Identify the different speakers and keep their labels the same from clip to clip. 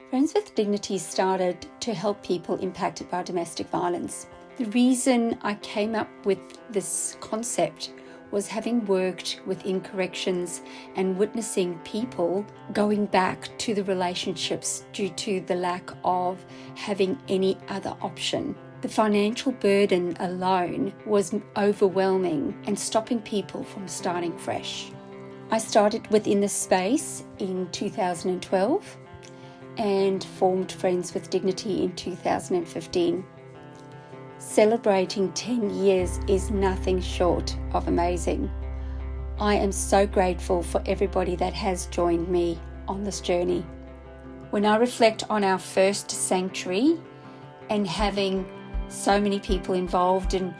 Speaker 1: Friends with Dignity started to help people impacted by domestic violence. The reason I came up with this concept was having worked within corrections and witnessing people going back to the relationships due to the lack of having any other option. The financial burden alone was overwhelming and stopping people from starting fresh. I started within this space in 2012 and formed Friends with Dignity in 2015. Celebrating 10 years is nothing short of amazing. I am so grateful for everybody that has joined me on this journey. When I reflect on our first sanctuary and having so many people involved in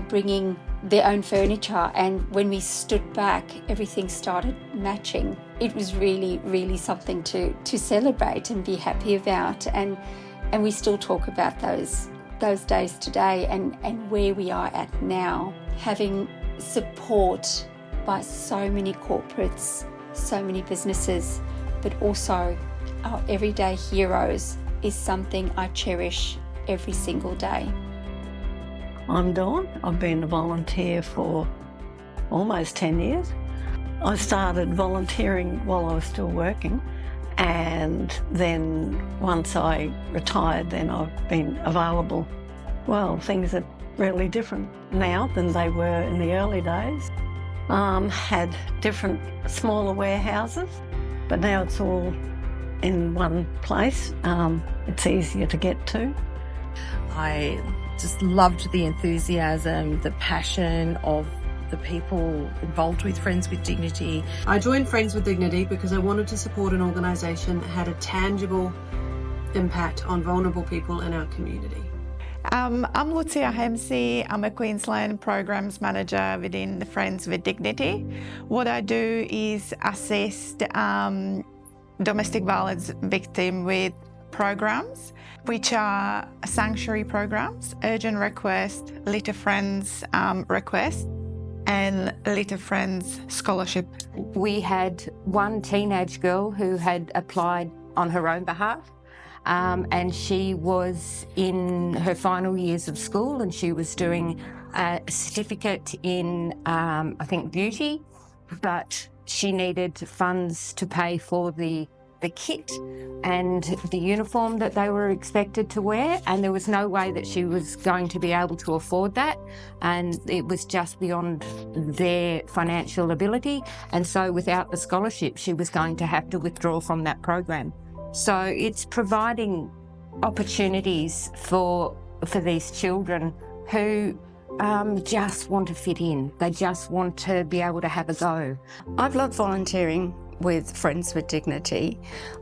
Speaker 1: bringing their own furniture, and when we stood back, everything started matching. It was really, really something to celebrate and be happy about. And we still talk about those days today and where we are at now. Having support by so many corporates, so many businesses, but also our everyday heroes is something I cherish every single day.
Speaker 2: I'm Dawn. I've been a volunteer for almost 10 years. I started volunteering while I was still working, and then once I retired, then I've been available. Well, things are really different now than they were in the early days. Had different smaller warehouses, but now it's all in one place. It's easier to get to.
Speaker 3: I just loved the enthusiasm, the passion of the people involved with Friends with Dignity.
Speaker 4: I joined Friends with Dignity because I wanted to support an organisation that had a tangible impact on vulnerable people in our community.
Speaker 5: I'm Lucia Hemsey. I'm a Queensland Programs Manager within the Friends with Dignity. What I do is assist domestic violence victims with programs, which are sanctuary programs, urgent request, Little Friends request, and Little Friends scholarship.
Speaker 6: We had one teenage girl who had applied on her own behalf, and she was in her final years of school, and she was doing a certificate in, I think, beauty, but she needed funds to pay for the kit and the uniform that they were expected to wear, and there was no way that she was going to be able to afford that, and it was just beyond their financial ability, and so without the scholarship she was going to have to withdraw from that program. So it's providing opportunities for these children who just want to fit in. They just want to be able to have a go.
Speaker 7: I've loved volunteering with Friends with Dignity.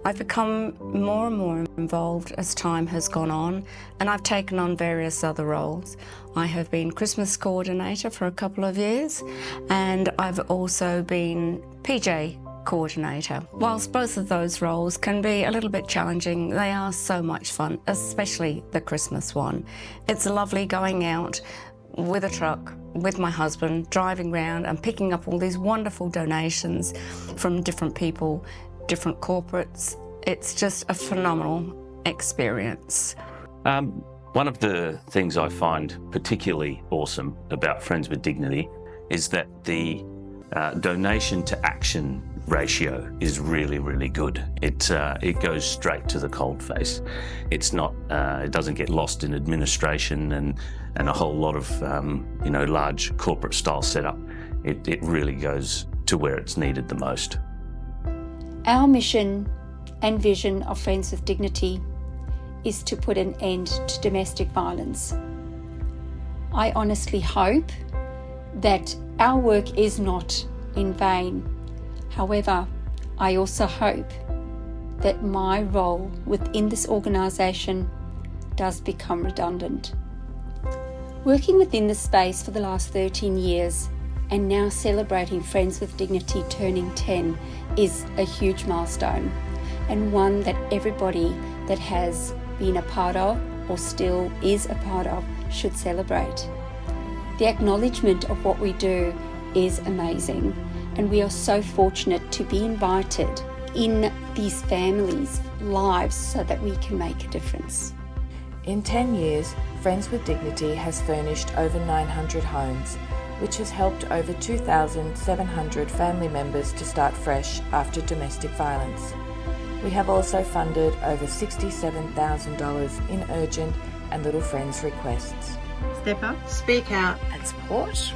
Speaker 7: I've become more and more involved as time has gone on, and I've taken on various other roles. I have been Christmas coordinator for a couple of years, and I've also been PJ coordinator. Whilst both of those roles can be a little bit challenging, they are so much fun, especially the Christmas one. It's lovely going out with a truck with my husband, driving around and picking up all these wonderful donations from different people, different corporates. It's just a phenomenal experience.
Speaker 8: One of the things I find particularly awesome about Friends with Dignity is that the donation to action ratio is really, really good. It goes straight to the cold face. It's not, it doesn't get lost in administration and a whole lot of, large corporate style setup. It really goes to where it's needed the most.
Speaker 1: Our mission and vision of Friends with Dignity is to put an end to domestic violence. I honestly hope that our work is not in vain. However, I also hope that my role within this organisation does become redundant. Working within this space for the last 13 years and now celebrating Friends with Dignity turning 10 is a huge milestone, and one that everybody that has been a part of or still is a part of should celebrate. The acknowledgement of what we do is amazing, and we are so fortunate to be invited in these families' lives so that we can make a difference.
Speaker 9: In 10 years, Friends with Dignity has furnished over 900 homes, which has helped over 2,700 family members to start fresh after domestic violence. We have also funded over $67,000 in urgent and Little Friends requests.
Speaker 4: Step up, speak out,
Speaker 3: And support